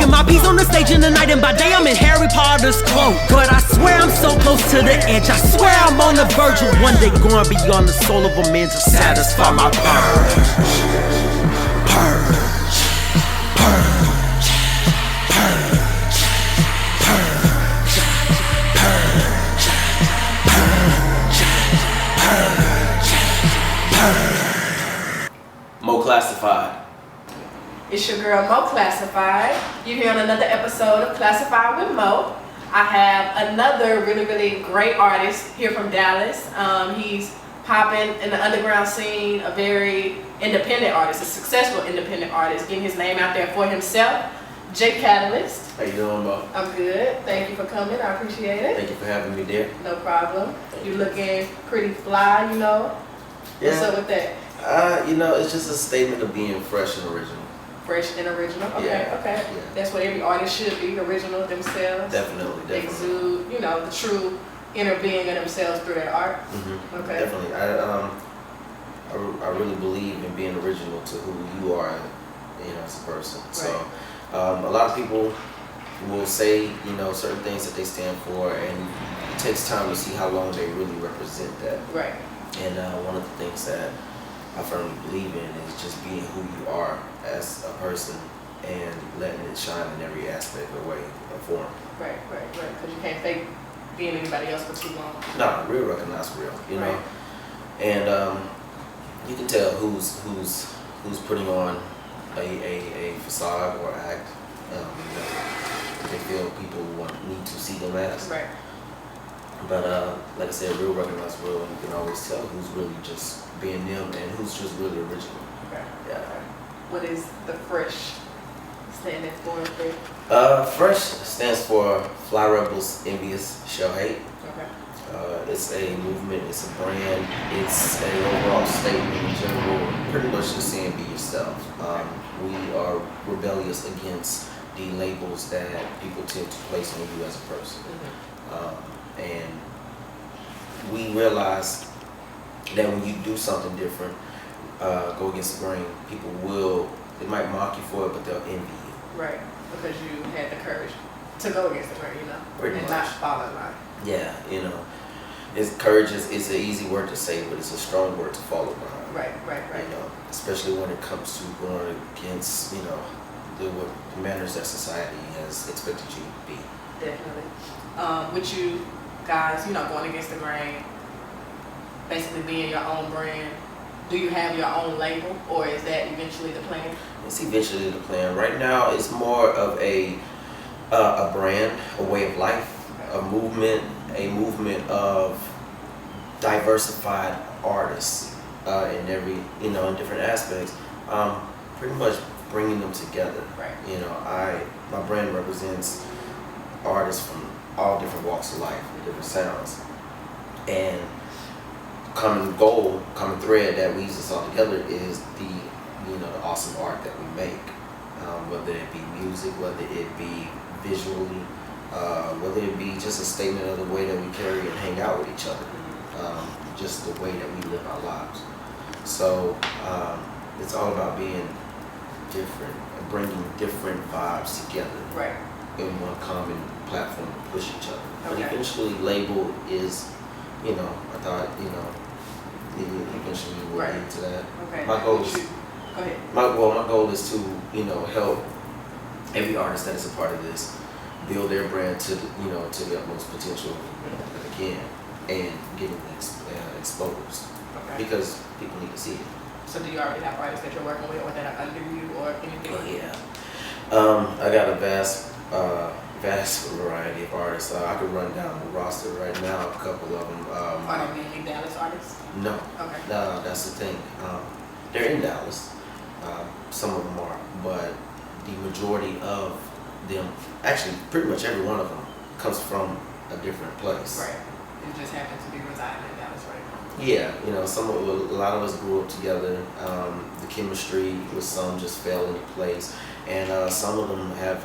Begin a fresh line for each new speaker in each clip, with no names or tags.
Making my beats on the stage in the night, and by day I'm in Harry Potter's cloak. But I swear I'm so close to the edge, I swear I'm on the verge of one day going beyond the soul of a man to satisfy my purge. Purge. Purge. Purge. Purge. Purge. Purge. Purge. MoClassified.
It's your girl MoClassified. You're here on another episode of Classified with Mo. I have another really great artist here from Dallas. He's popping in the underground scene, a very independent artist, a successful independent artist, getting his name out there for himself. J.Catalyst.
How you doing, Mo?
I'm good. Thank you for coming. I appreciate it.
Thank you for having me there.
No problem. You're looking pretty fly, you know. What's up with that?
It's just a statement of being fresh and original.
Fresh and original. Okay,
Yeah.
okay.
Yeah.
That's what every artist should be, original themselves.
Definitely.
Exude, the true inner being of themselves through their art.
Mm-hmm.
Okay.
Definitely. I really believe in being original to who you are, as a person.
Right.
So, a lot of people will say, certain things that they stand for, and it takes time to see how long they really represent that.
Right.
And one of the things that I firmly believe in is just being who you are as a person and letting it shine in every aspect of way or form.
Right. Because you can't fake being anybody else for too long.
No, real recognize real,
Right.
And you can tell who's putting on a facade or act. They feel people need to see them as.
Right.
But like I said, real recognize real, and you can always tell who's really just being them and who's just really original.
Okay.
Yeah.
Okay. What is the fresh standing for there?
Fresh stands for Fly Rebels Envious Shall Hate.
Okay.
It's a movement, it's a brand, it's an overall statement in general, pretty much just saying be yourself. We are rebellious against the labels that people tend to place on you as a person. And we realize that when you do something different, go against the grain, they might mock you for it, but they'll envy you.
Right. Because you had the courage to go against the grain,
Pretty
and
much.
not follow line.
Yeah, courage is an easy word to say, but it's a strong word to follow behind.
Right.
Especially when it comes to going against, the manners that society has expected you to be.
Definitely. With you guys, going against the grain, basically being your own brand, do you have your own label, or is that eventually the plan?
It's eventually the plan. Right now, it's more of a brand, a way of life, a movement of diversified artists in every, in different aspects. Pretty much bringing them together.
Right.
My brand represents artists from all different walks of life, different sounds, and common thread that weaves us all together is the awesome art that we make, whether it be music, whether it be visually, whether it be just a statement of the way that we carry and hang out with each other, just the way that we live our lives. So it's all about being different and bringing different vibes together.
Right.
In one common platform to push each other. But
Okay.
eventually label is, I thought, eventually we'll
Right.
get to that.
Okay.
My goal is,
Go ahead.
my goal is to, help every artist that is a part of this build their brand to the utmost potential that they can, and getting exposed,
Okay.
because people need to see it.
So do you already have artists that you're working with, or that are under you, or anything?
Oh yeah. I got a vast variety of artists. I could run down the roster right now, a couple of them.
Are they mainly Dallas artists?
No.
Okay.
No, that's the thing. They're in Dallas. Some of them are, but the majority of them, actually pretty much every one of them, comes from a different place.
Right. It just happens to be residing in Dallas right now.
Yeah, a lot of us grew up together. The chemistry with some just fell into place, and some of them have,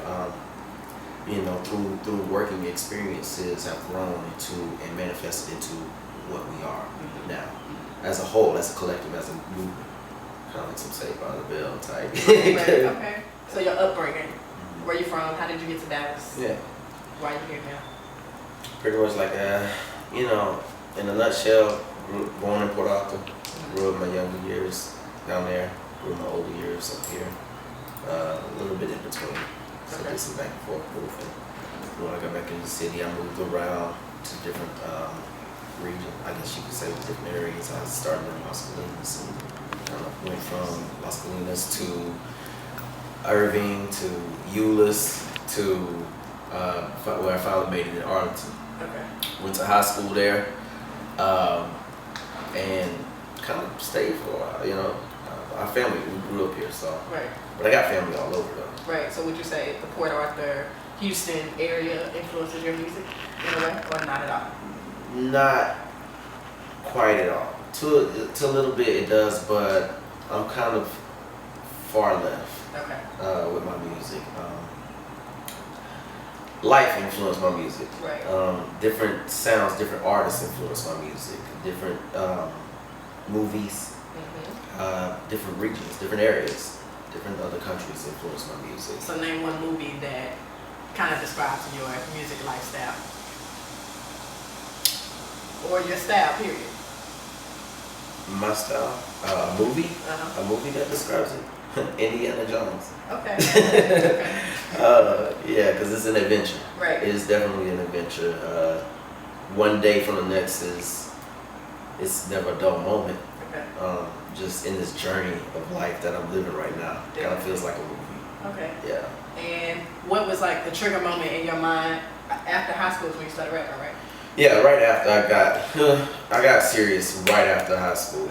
through working experiences, have grown into and manifested into what we are now, as a whole, as a collective, as a movement. Kind of like some Saved by the Bell type.
Right. Okay. So your upbringing Where you from? How did you get to Dallas?
Yeah.
Why are you here now?
Pretty much like, in a nutshell, born in Port Arthur, grew up my younger years down there, grew my older years up here, a little bit in between. So I did some back and forth moving. When I got back in the city, I moved around to different regions, I guess you could say, different areas. I started in Las Colinas and went from Las Colinas to Irving to Euless to where I finally made it in Arlington.
Okay.
Went to high school there, and kind of stayed for a while. Our family, we grew up here, so.
Right.
But I got family all over though.
Right. So would you say the Port Arthur, Houston area influences your music in a way, or not at all?
Not quite at all. To a little bit it does, but I'm kind of far left.
Okay.
With my music. Life influenced my music.
Right.
Different sounds, different artists influence my music. Different movies, different regions, different areas, different other countries influence my music.
So name one movie that kind of describes your music lifestyle. Or your style, period.
My style? A movie?
Uh-huh.
A movie that describes it? Indiana Jones.
Okay. Okay.
Yeah, because it's an adventure.
Right.
It is definitely an adventure. One day from the next it's never a dull moment.
Okay.
Just in this journey of life that I'm living right now. It kind of feels like a movie.
Okay.
Yeah.
And what was like the trigger moment in your mind after high school is when you started rapping, right?
Yeah, right after I got serious right after high school.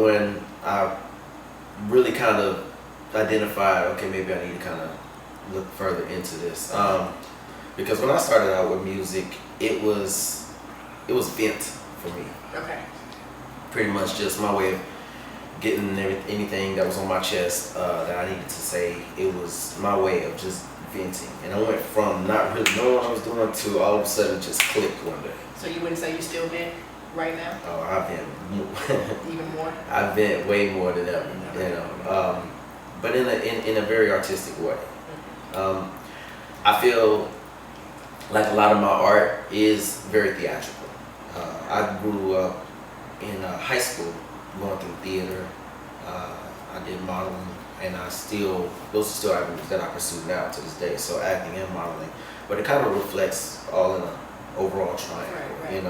When I really kind of identified, okay, maybe I need to kind of look further into this. Because when I started out with music, it was vent for me.
Okay.
Pretty much just my way of getting anything that was on my chest that I needed to say. It was my way of just venting. And I went from not really knowing what I was doing to all of a sudden just clicked one day.
So you wouldn't say you still vent right now?
Oh, I've been
Even more?
I've been way more than ever, but in a very artistic way. I feel like a lot of my art is very theatrical. I grew up in high school going through theater. I did modeling, and those are still avenues that I pursue now to this day. So acting and modeling, but it kind of reflects all in an overall triangle.
Right.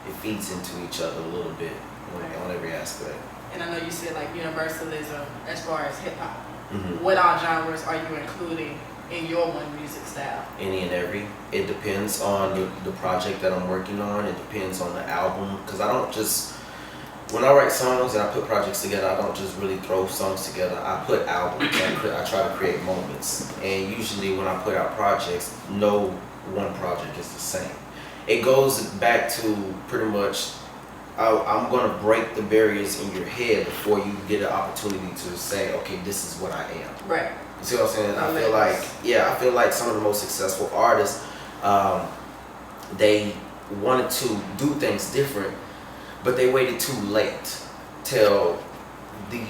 It feeds into each other a little bit on every aspect.
And I know you said like universalism as far as hip hop.
Mm-hmm.
What all genres are you including in your one music style?
Any and every. It depends on the project that I'm working on. It depends on the album, because I don't just, when I write songs and I put projects together, I don't just really throw songs together. I put albums and I try to create moments. And usually when I put out projects, no one project is the same. It goes back to pretty much, I'm going to break the barriers in your head before you get an opportunity to say, okay, this is what I am.
Right.
You see what I'm saying? I feel like some of the most successful artists, they wanted to do things different, but they waited too late till the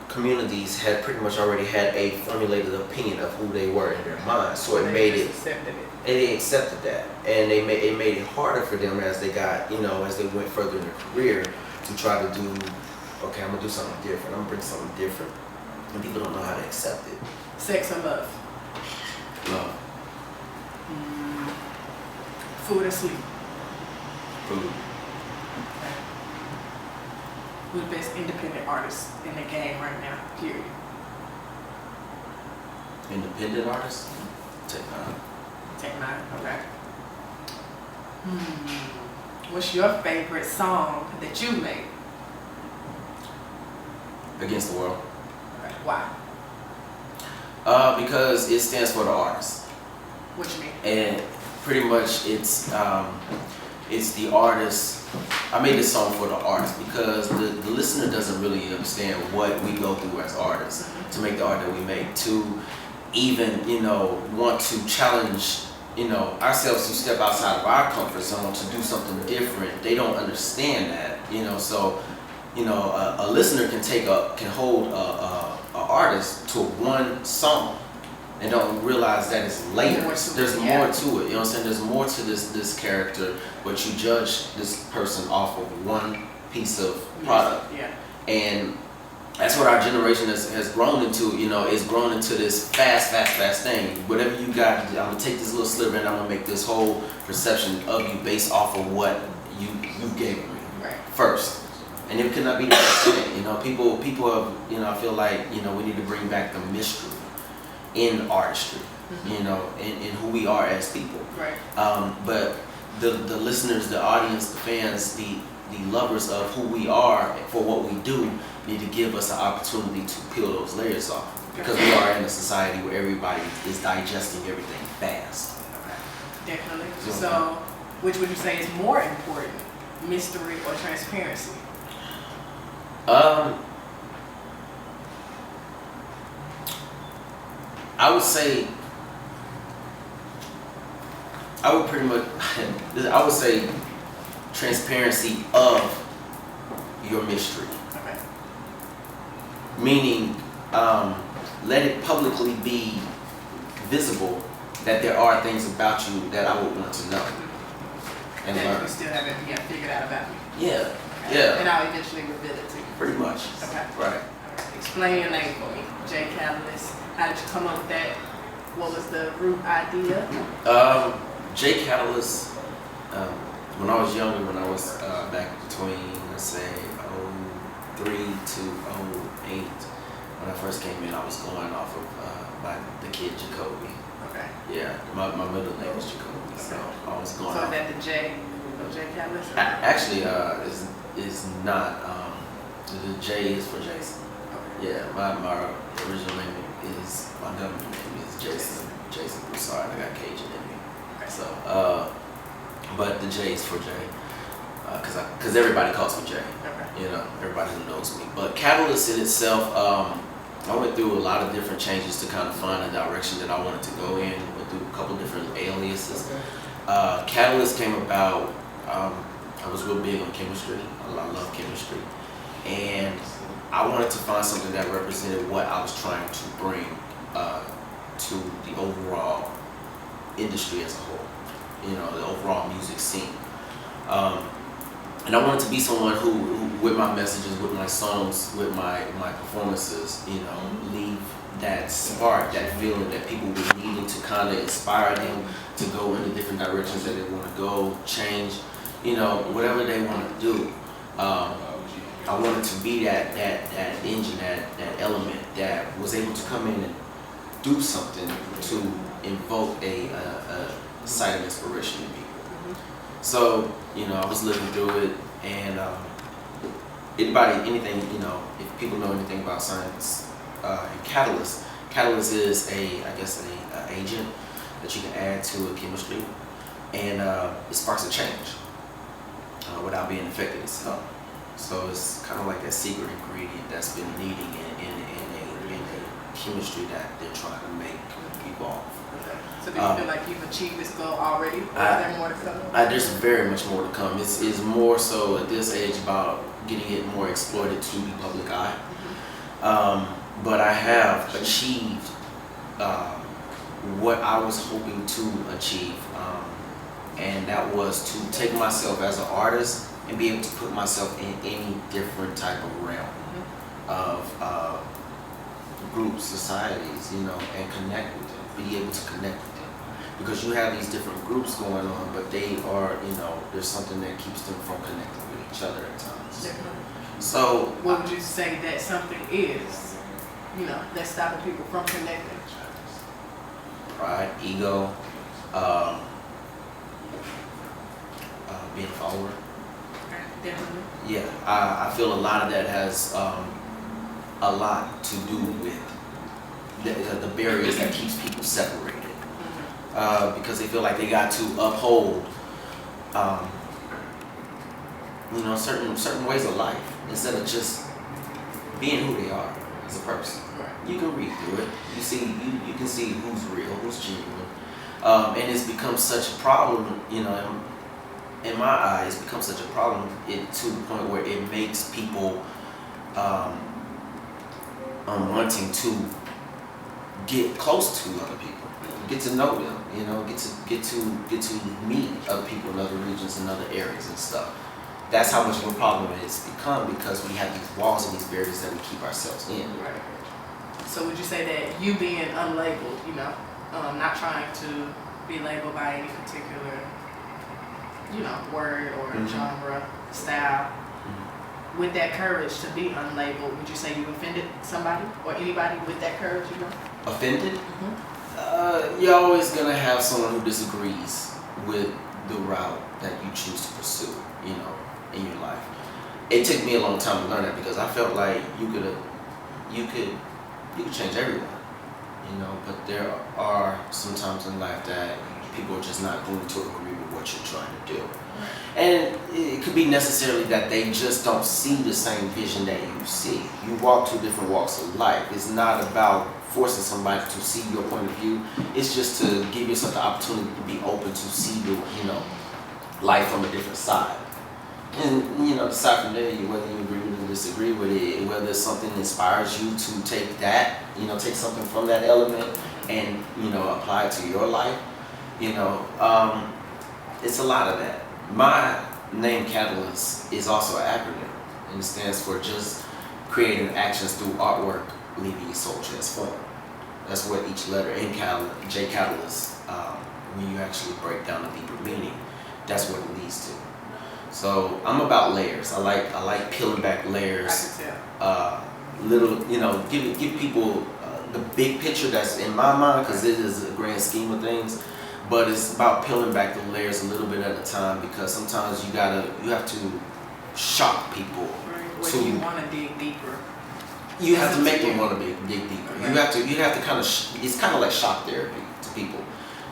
communities had pretty much already had a formulated opinion of who they were in their mind. So it made it,
accepted it.
and they accepted that, and it made it harder for them as they got, as they went further in their career to try to do, okay, I'm gonna do something different. I'm gonna bring something different, and people don't know how to accept it.
Sex and love.
Love.
Food or sleep.
Food.
Who's the best independent artist in the game right now? Period.
Independent artist? Take nine.
Take nine. Okay. What's your favorite song that you made?
Against the World.
Okay. Why?
Because it stands for the artist.
What you mean?
And pretty much it's the artist. I made this song for the artist because the listener doesn't really understand what we go through as artists to make the art that we make, to even want to challenge ourselves to step outside of our comfort zone to do something different. They don't understand that, so a listener can hold a artist to one song, and don't realize that it's layers. There's more to it. You know what I'm saying? There's more to this character, but you judge this person off of one piece of product.
Yeah.
And that's what our generation has grown into. You know, it's grown into this fast thing. Whatever you got, I'm gonna take this little sliver and I'm gonna make this whole perception of you based off of what you gave me first. And it cannot be the same. You know, people have, you know, I feel like, you know, we need to bring back the mystery in artistry, you know, in who we are as people.
Right.
But the listeners, the audience, the fans, the lovers of who we are for what we do need to give us an opportunity to peel those layers off, because we are in a society where everybody is digesting everything fast.
Okay. Definitely. So, which would you say is more important, mystery or transparency?
I would say, I would say transparency of your mystery.
Okay.
Meaning, let it publicly be visible that there are things about you that I would want to know and
that
learn.
you still haven't figured out about me.
Yeah.
Okay.
Yeah.
And I'll eventually reveal it to you.
Pretty much.
Okay.
Right.
Explain your name for me. J.Catalyst. How did you come up with that? What was the root idea?
J.Catalyst, when I was younger, when I was back between, let's say, 03 to 08, when I first came in, I was going off of the kid Jacoby.
Okay.
Yeah, my middle name was Jacoby, so I was going
So
off.
is that the J of J.Catalyst?
Actually, is not. The J is for Jason.
Okay.
Yeah, my original name is, my government name is Jason Broussard. I got Cajun in me.
Okay.
So, but the J is for Jay, because everybody calls me Jay.
Okay.
You know, everybody who knows me. But Catalyst in itself, I went through a lot of different changes to kind of find a direction that I wanted to go in. Went through a couple different aliases. Catalyst came about. I was real big on chemistry. I love chemistry, and I wanted to find something that represented what I was trying to bring to the overall industry as a whole. You know, the overall music scene. And I wanted to be someone who with my messages, with my songs, with my performances, you know, leave that spark, that feeling that people were needing to kind of inspire them to go in the different directions that they want to go, change, you know, whatever they want to do. I wanted to be that engine, that element that was able to come in and do something to invoke a site of inspiration in people. So, you know, I was looking through it, and anything, you know, if people know anything about science and Catalyst is a agent that you can add to a chemistry, and it sparks a change without being affected itself. So it's kind of like that secret ingredient that's been needing in a chemistry that they're trying to make evolve.
Okay. So do you feel like you've achieved this goal already, or is there more to come?
There's very much more to come. It's more so at this age about getting it more exploited to the public eye. But I have achieved what I was hoping to achieve, and that was to take myself as an artist and be able to put myself in any different type of realm of groups, societies, you know, and connect with them, be able to connect with them. Because you have these different groups going on, but they are, you know, there's something that keeps them from connecting with each other at times.
Definitely.
So,
what would you say that something is, you know, that's stopping people from connecting?
Pride, ego, being a follower.
Definitely.
Yeah, I feel a lot of that has a lot to do with the barriers that keeps people separated. Because they feel like they got to uphold, you know, certain ways of life instead of just being who they are as a person. You can read through it. You can see who's real, who's genuine, and it's become such a problem. You know, in my eyes, it's become such a problem to the point where it makes people wanting to get close to other people, get to know them, get to meet other people in other regions and other areas and stuff. That's how much of a problem it's become because we have these walls and these barriers that we keep ourselves in.
Right. So would you say that you being unlabeled, not trying to be labeled by any particular, word or genre, style, with that courage to be unlabeled, would you say you offended somebody or anybody with that courage,
Offended?
Mm-hmm.
You're always gonna have someone who disagrees with the route that you choose to pursue, in your life. It took me a long time to learn that because I felt like you could change everyone, but there are some times in life that people are just not going to agree with what you're trying to do. And it could be necessarily that they just don't see the same vision that you see. You walk through different walks of life. It's not about forcing somebody to see your point of view. It's just to give yourself the opportunity to be open to see the, life from a different side. And, aside from there, whether you agree with it or disagree with it, whether something inspires you to take that, take something from that element and, apply it to your life, it's a lot of that. My name, Catalyst, is also an acronym, and it stands for just creating actions through artwork, leaving your soul transformed. That's what each letter in J.Catalyst, when you actually break down the deeper meaning, that's what it leads to. So I'm about layers. I like peeling back layers.
I can tell.
Give people the big picture that's in my mind because it is a grand scheme of things. But it's about peeling back the layers a little bit at a time because sometimes you have to shock people.
Right. Whether you want to dig deeper.
You have to make them want to dig deeper. Right. You have to kind of it's kind of like shock therapy to people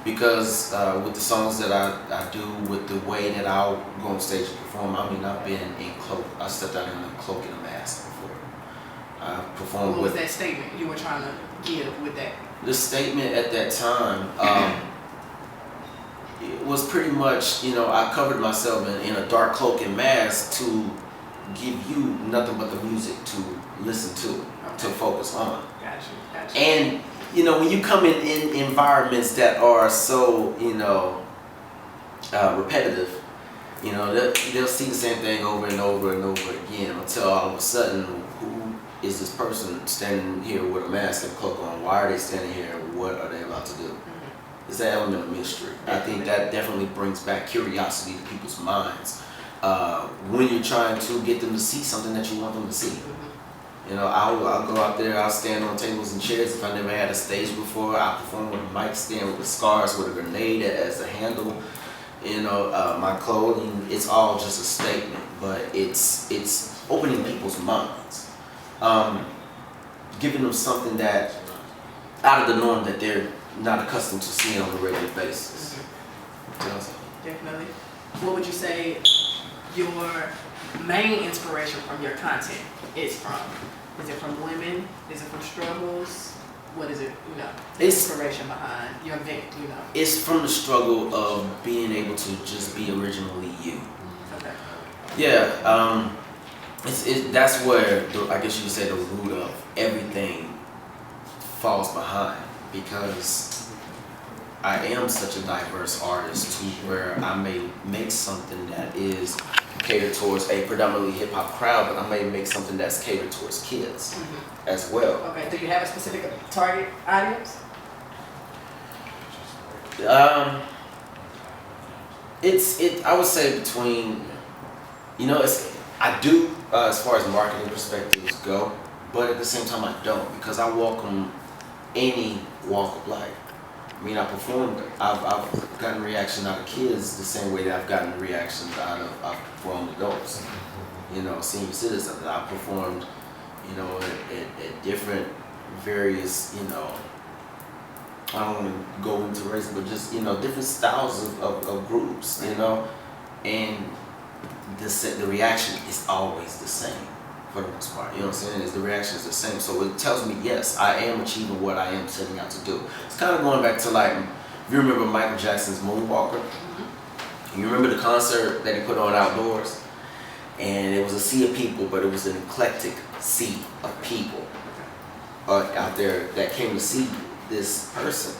because with the songs that I do, with the way that I'll go on stage and perform, I've been in cloak. I stepped out in a cloak and a mask before. I performed.
What was that statement you were trying to give with that?
The statement at that time. It was pretty much, I covered myself in a dark cloak and mask to give you nothing but the music to listen to focus on.
Gotcha.
And, when you come in environments that are so, repetitive, they'll see the same thing over and over and over again until all of a sudden, who is this person standing here with a mask and a cloak on? Why are they standing here? What are they about to do? It's an element of mystery. I think that definitely brings back curiosity to people's minds when you're trying to get them to see something that you want them to see. I'll go out there, I'll stand on tables and chairs if I never had a stage before. I'll perform with a mic stand with the scars with a grenade as a handle. My clothing, it's all just a statement, but it's opening people's minds, giving them something that out of the norm that they're not accustomed to seeing on a regular basis.
Definitely. What would you say your main inspiration from your content is from? Is it from women? Is it from struggles? What is it, the inspiration behind your event,
It's from the struggle of being able to just be originally you.
Okay.
Yeah, that's where, I guess you could say, the root of everything falls behind. Because I am such a diverse artist to where I may make something that is catered towards a predominantly hip-hop crowd, but I may make something that's catered towards kids as well.
Okay, do you have a specific target audience?
I would say between, I do as far as marketing perspectives go, but at the same time I don't because I welcome any walk of life. I performed, I've gotten reaction out of kids the same way that I've gotten reactions out of grown adults. Senior citizens that I've performed, at different various, I don't want to go into race, but just, different styles of groups, and the reaction is always the same. For the most part, what I'm saying is the reaction is the same. So it tells me, yes, I am achieving what I am setting out to do. It's kind of going back to if you remember Michael Jackson's Moonwalker, you remember the concert that he put on outdoors, and it was a sea of people, but it was an eclectic sea of people out there that came to see this person.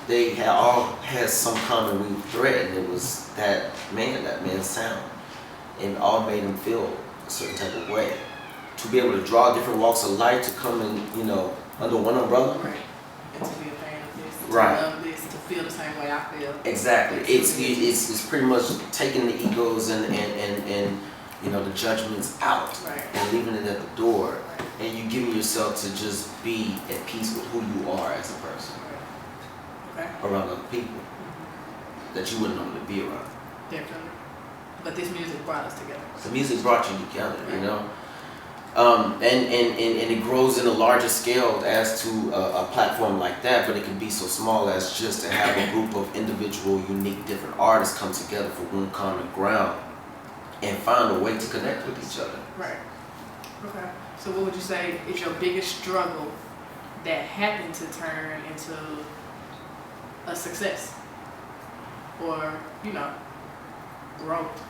They had all had some common weave thread, and it was that man's sound, and all made them feel a certain type of way. To be able to draw different walks of life to come in, under one umbrella.
Right. And to be a fan of this, to
Right.
love this, to feel the same way I feel.
Exactly. It's pretty much taking the egos and the judgments out
Right.
and leaving it at the door, and you giving yourself to just be at peace with who you are as a person
Okay.
around other people that you wouldn't normally be around.
Definitely. But this music brought us together.
The music brought you together, and it grows in a larger scale as to a platform like that, but it can be so small as just to have a group of individual, unique, different artists come together for one common ground and find a way to connect with each other.
Right. Okay. So what would you say is your biggest struggle that happened to turn into a success? Or, growth?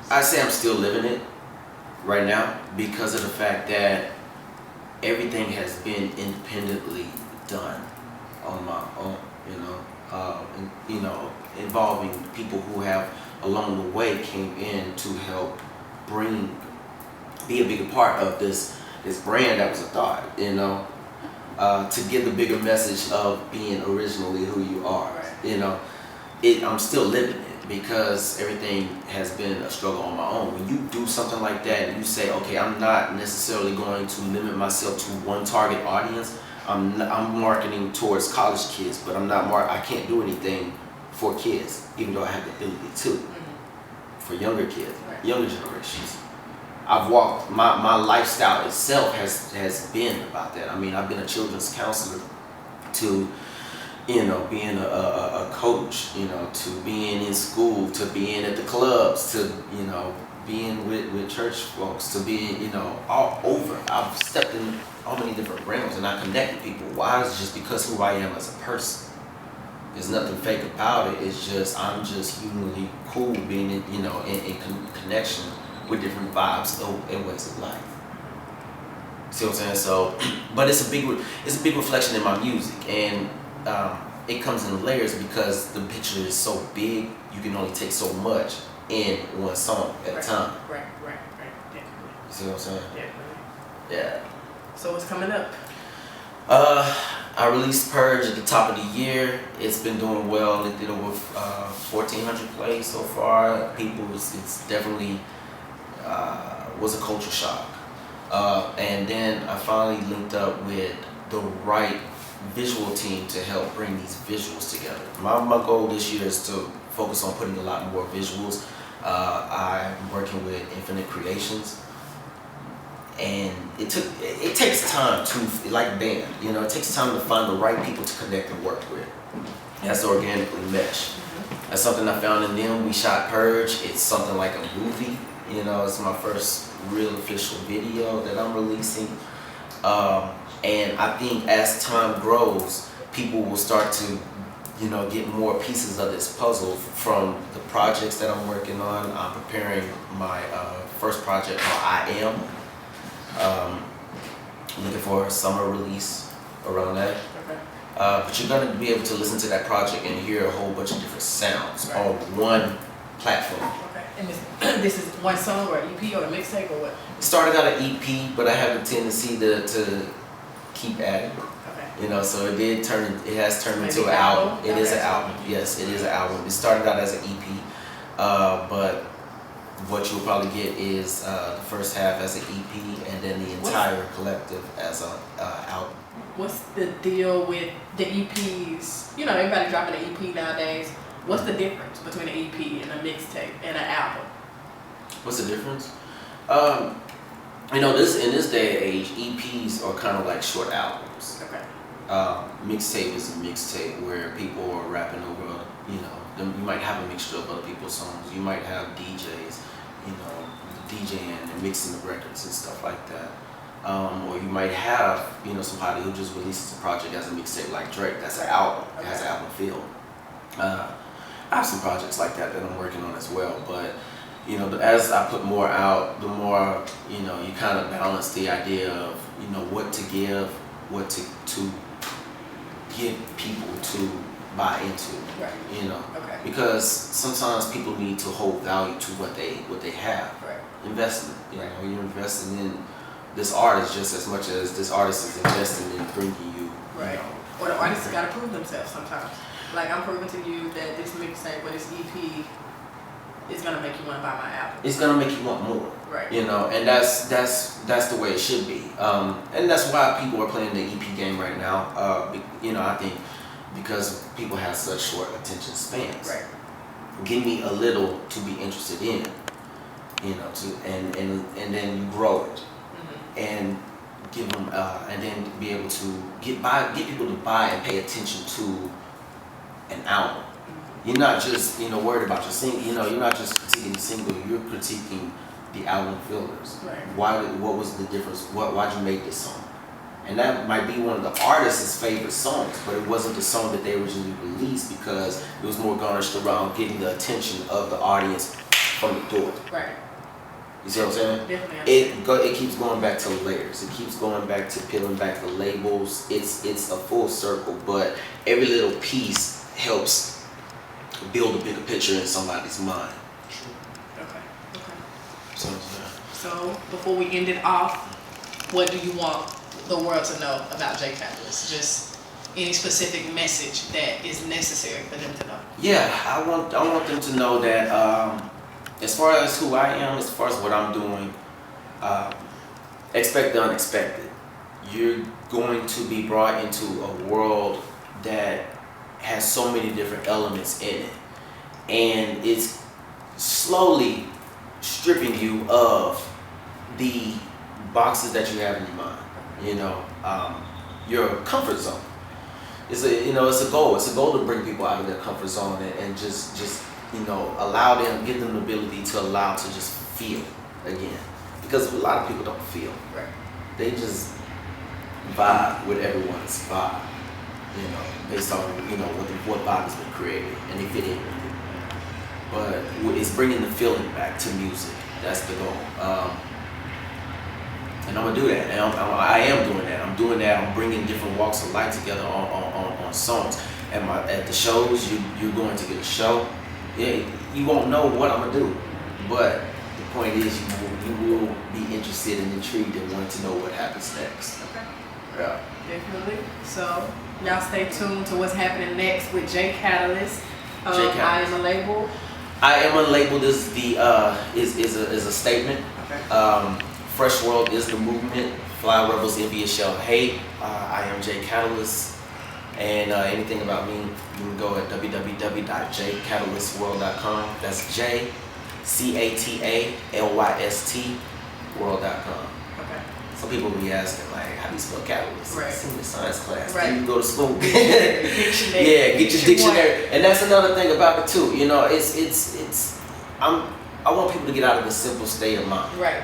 I say I'm still living it right now because of the fact that everything has been independently done on my own, involving people who have along the way came in to help be a bigger part of this brand that was a thought, to give the bigger message of being originally who you are.
Right.
I'm still living it because everything has been a struggle on my own. When you do something like that and you say, okay, I'm not necessarily going to limit myself to one target audience. I'm marketing towards college kids, but I can't do anything for kids, even though I have the ability to. For younger kids,
Right.
younger generations. I've walked, my lifestyle itself has been about that. I mean, I've been a children's counselor to, being a coach, to being in school, to being at the clubs, to, being with church folks, to being, all over. I've stepped in all many different realms and I connect with people. Why? It's just because who I am as a person. There's nothing fake about it. It's just, I'm just humanly cool being in, in connection with different vibes and ways of life. See what I'm saying? So, but it's a big reflection in my music, and it comes in layers because the picture is so big. You can only take so much in one song at a time.
Right. Definitely.
You see what I'm saying?
Definitely.
Yeah.
So what's coming up?
I released Purge at the top of the year. It's been doing well. It did over 1,400 plays so far. It's definitely was a culture shock. And then I finally linked up with the right visual team to help bring these visuals together. My goal this year is to focus on putting a lot more visuals. I'm working with Infinite Creations. And it takes time to, like band, it takes time to find the right people to connect and work with. That's organically mesh. That's something I found in them. We shot Purge. It's something like a movie. It's my first real official video that I'm releasing. And I think as time grows, people will start to, get more pieces of this puzzle from the projects that I'm working on. I'm preparing my first project called I Am. Looking for a summer release around that.
Okay.
But you're going to be able to listen to that project and hear a whole bunch of different sounds
Right.
on one platform.
Okay. And this is one song or EP or a mixtape or what?
It started out an EP, but I have a tendency to keep adding.
Okay.
So it has turned
Maybe
into an
an
album.
album?
It is an
Okay.
album. Yes, it is an album. It started out as an EP, but what you'll probably get is the first half as an EP and then the entire collective as an album.
What's the deal with the EPs? Everybody dropping an EP nowadays. What's the difference between an EP and a mixtape and an album?
What's the difference? In this day and age, EPs are kind of like short albums.
Okay.
Mixtape is a mixtape where people are rapping over, you might have a mixture of other people's songs. You might have DJs, DJing and mixing the records and stuff like that. Or you might have, somebody who just releases a project as a mixtape like Drake. That's an album. It has an album feel. I have some projects like that I'm working on as well. But, you know, as I put more out, the more, you know, you kind of balance the idea of, you know, what to give, what to get people to buy into,
Right.
you know,
Okay.
because sometimes people need to hold value to what they have.
Right.
Investment, you
Right.
know, you're investing in this artist just as much as this artist is investing in bringing you,
Right.
you know.
Or the artists got to prove themselves sometimes. Like I'm proving to you that this mixtape or this EP is gonna make you want to buy my album.
It's gonna make you want more.
Right.
You know, and that's the way it should be. And that's why people are playing the EP game right now. You know, I think because people have such short attention spans.
Right.
Give me a little to be interested in, you know, and then you grow it, and give them, and then be able to get people to buy and pay attention to an album. You're not just, you know, worried about your single. You know, you're not just critiquing the single. You're critiquing the album fillers.
Right.
What was the difference? Why'd you make this song? And that might be one of the artist's favorite songs, but it wasn't the song that they originally released because it was more garnished around getting the attention of the audience from the door.
Right.
You see what I'm saying?
Definitely.
It keeps going back to layers. It keeps going back to peeling back the labels. It's a full circle, but every little piece helps build a bigger picture in somebody's mind.
Okay. Okay.
So,
So before we end it off, what do you want the world to know about J.Catalyst? Just any specific message that is necessary for them to know.
yeah, I want them to know that as far as who I am, as far as what I'm doing, expect the unexpected. You're going to be brought into a world that has so many different elements in it, and it's slowly stripping you of the boxes that you have in your mind. You know, your comfort zone. It's a goal. It's a goal to bring people out of their comfort zone and just you know, allow them, give them the ability to allow to just feel again, because a lot of people don't feel.
Right.
They just vibe with everyone's vibe, you know, based on, you know, what vibe has been created, and they fit in with it. But it's bringing the feeling back to music. That's the goal. And I'm gonna do that. And I am doing that. I'm doing that. I'm bringing different walks of life together on songs. At the shows, you're going to get a show. Yeah, you won't know what I'm gonna do, but the point is, you will be interested and intrigued and want to know what happens next.
Okay.
Yeah.
Definitely. So y'all stay tuned to what's happening next with J.Catalyst.
J.Catalyst.
I Am a Label.
I Am a Label is a statement.
Okay.
Fresh World is the movement. Fly Rebels, Envious Shall Hate. I am J.Catalyst. And anything about me, you can go at www.jcatalystworld.com. That's JCATALYST world.com.
Okay.
Some people be asking, like, how do you spell catalyst?
Right.
It's in the science class.
Right.
You go to school.
Dictionary.
Yeah, get your dictionary. And that's another thing about it too. You know, I want people to get out of the simple state of mind.
Right.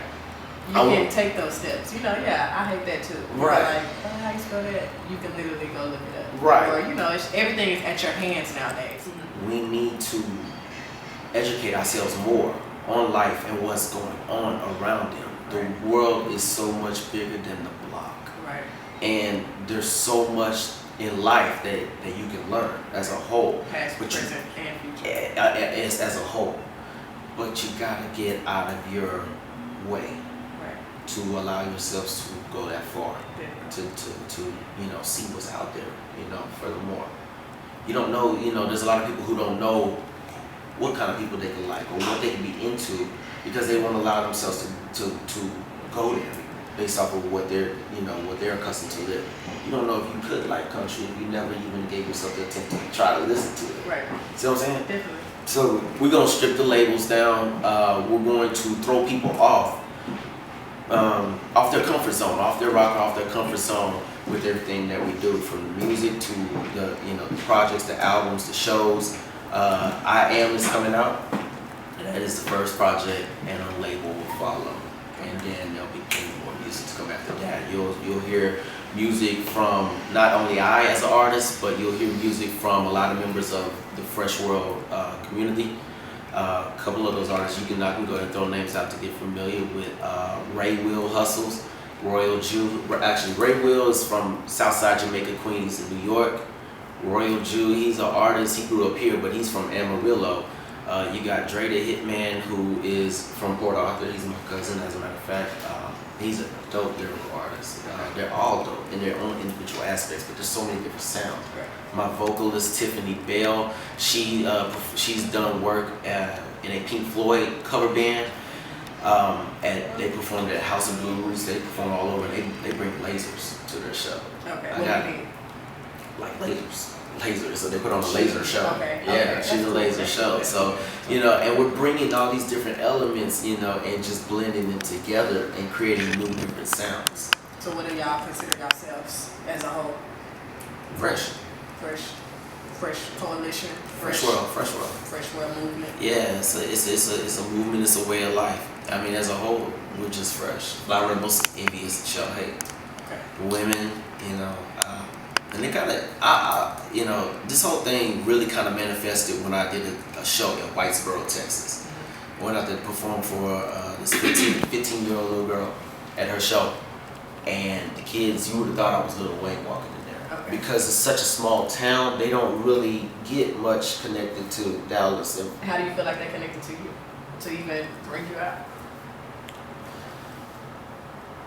You can take those steps. You know, yeah, I hate that too.
Right.
Like, oh, how you spell that? You can literally go look it up.
Right.
Or, you know, everything is at your hands nowadays.
We need to educate ourselves more on life and what's going on around them. The world is so much bigger than the block.
Right.
And there's so much in life that you can learn as a whole.
Past,
But
present, and future.
as a whole. But you gotta get out of your way
Right.
to allow yourselves to go that far.
Definitely.
To you know, see what's out there, you know. Furthermore, you don't know, you know, there's a lot of people who don't know what kind of people they can like or what they can be into because they won't allow themselves to go there based off of what they're accustomed to living. You don't know if you could like country if you never even gave yourself the attempt to try to listen to it.
Right.
See what I'm saying?
Definitely.
So we're gonna strip the labels down. We're going to throw people off their comfort zone, off their rock, off their comfort zone with everything that we do, from the music to the the projects, the albums, the shows. I Am is coming out. That is the first project, and a label will follow, and then there'll be plenty more music to come after that. You'll hear music from not only I as an artist, but you'll hear music from a lot of members of the Fresh World community. A couple of those artists I can go ahead and throw names out to get familiar with. Ray Will Hustles, Royal Jew. Actually, Ray Will is from Southside Jamaica, Queens, in New York. Royal Jew, he's an artist. He grew up here, but he's from Amarillo. You got Dre the Hitman, who is from Port Arthur. He's my cousin, as a matter of fact. He's a dope lyrical artist. They're all dope in their own individual aspects, but there's so many different sounds. My vocalist, Tiffany Bell, she's done work in a Pink Floyd cover band. They performed at House of Blues. They perform all over. They bring lasers to their show.
Okay. What do you mean?
Like lasers. So they put on a laser show.
Okay.
Yeah, she's a laser show. So, and we're bringing all these different elements, and just blending them together and creating new different sounds.
So what do y'all consider yourselves as a whole?
Fresh
coalition.
Fresh world.
Fresh world movement.
Yeah, it's a movement. It's a way of life. I mean, as a whole, we're just fresh. Fly Rebels, envious, show hate.
Okay.
Women, and they kind of, this whole thing really kind of manifested when I did a show in Whitesboro, Texas. Went out there to perform for this 15-year-old little girl at her show. And the kids, you would have thought I was Lil Wayne walking in there.
Okay.
Because it's such a small town, they don't really get much connected to Dallas.
How do you feel like they connected to you to even bring you out?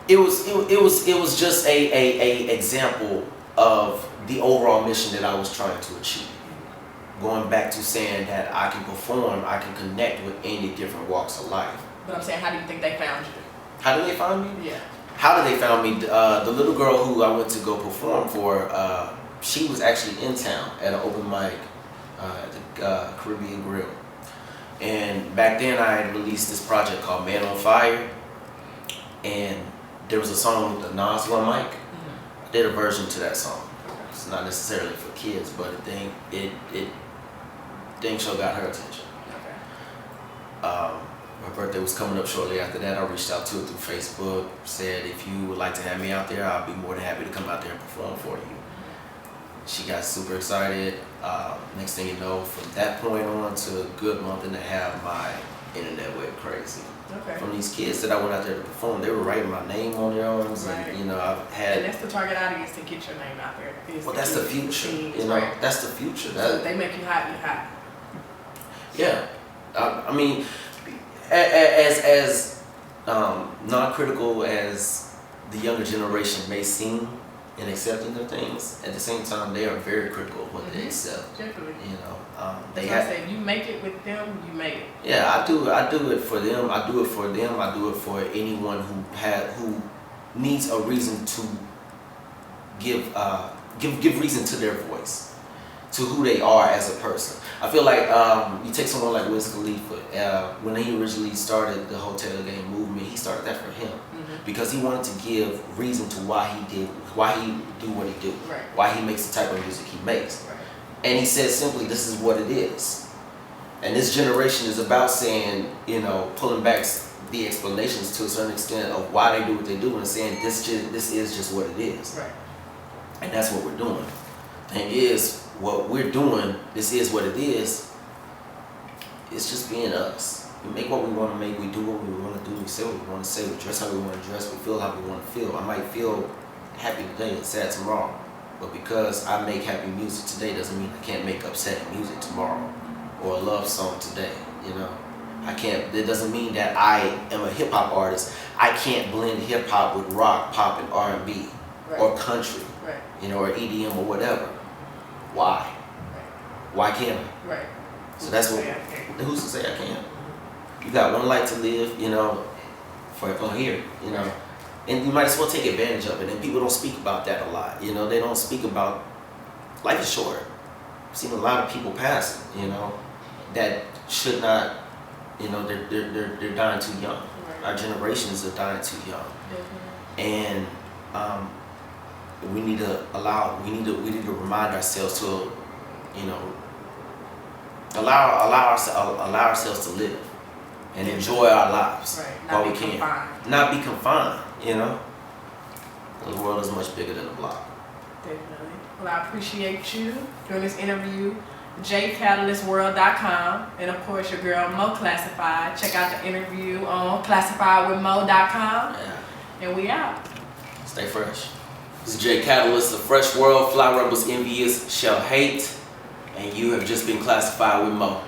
It was just a example of the overall mission that I was trying to achieve. Going back to saying that I can perform, I can connect with any different walks of life.
But I'm saying, how do you think they found you?
How did they find me?
Yeah.
How did they find me? The little girl who I went to go perform for, she was actually in town at an open mic at the Caribbean Grill. And back then I had released this project called Man on Fire. And there was a song with the Nas One mic. I did a version to that song. It's not necessarily for kids, but it dang sure got her attention.
Okay.
My birthday was coming up shortly after that. I reached out to her through Facebook, said if you would like to have me out there, I'll be more than happy to come out there and perform for you. She got super excited. Next thing you know, from that point on to a good month and a half, my internet went crazy.
Okay.
From these kids that I went out there to perform, they were writing my name on their arms,
Right.
and I've had.
And that's the target audience to get your name out there.
Well, that's the future.
Right.
That's the future.
So they make you hot, you hot.
Yeah, I mean, as non-critical as the younger generation may seem in accepting of things, at the same time they are very critical of what they accept.
Definitely.
They
That's why I said, you make it with them, you make it.
Yeah, I do it for them. I do it for them. I do it for anyone who needs a reason to give reason to their voice, to who they are as a person. I feel like you take someone like Wiz Khalifa. When he originally started the whole Taylor Gang movement, he started that for him because he wanted to give reason to why he do what he do,
Right.
why he makes the type of music he makes.
Right.
And he said simply, this is what it is. And this generation is about saying, pulling back the explanations to a certain extent of why they do what they do and saying this is just what it is.
Right.
And that's what we're doing. Thing is, what we're doing, this is what it is. It's just being us. We make what we want to make, we do what we want to do, we say what we want to say, we dress how we want to dress, we feel how we want to feel. I might feel happy today and sad tomorrow. But because I make happy music today doesn't mean I can't make upsetting music tomorrow or a love song today, I can't, that doesn't mean that I am a hip hop artist. I can't blend hip hop with rock, pop, and R&B
Right.
or country,
Right.
or EDM or whatever. Why?
Right.
Why can't I?
Right.
So that's what, who's to say I can't? You got one life to live, for here, And you might as well take advantage of it. And people don't speak about that a lot. They don't speak about life is short. I've seen a lot of people passing, that should not, they're dying too young.
Right.
Our generations are dying too young. And we need to remind ourselves to, allow ourselves to live and enjoy our lives
Right.
while
Not
we
be
can.
confined.
Not be confined, The world is much bigger than a block.
Definitely. Well, I appreciate you doing this interview. J.CatalystWorld.com, and of course your girl MoClassified. Check out the interview on ClassifiedWithMo.com,
Yeah.
and we out.
Stay fresh. This is J.Catalyst, a fresh world. Fly rebels envious shall hate, and you have just been classified with Mo.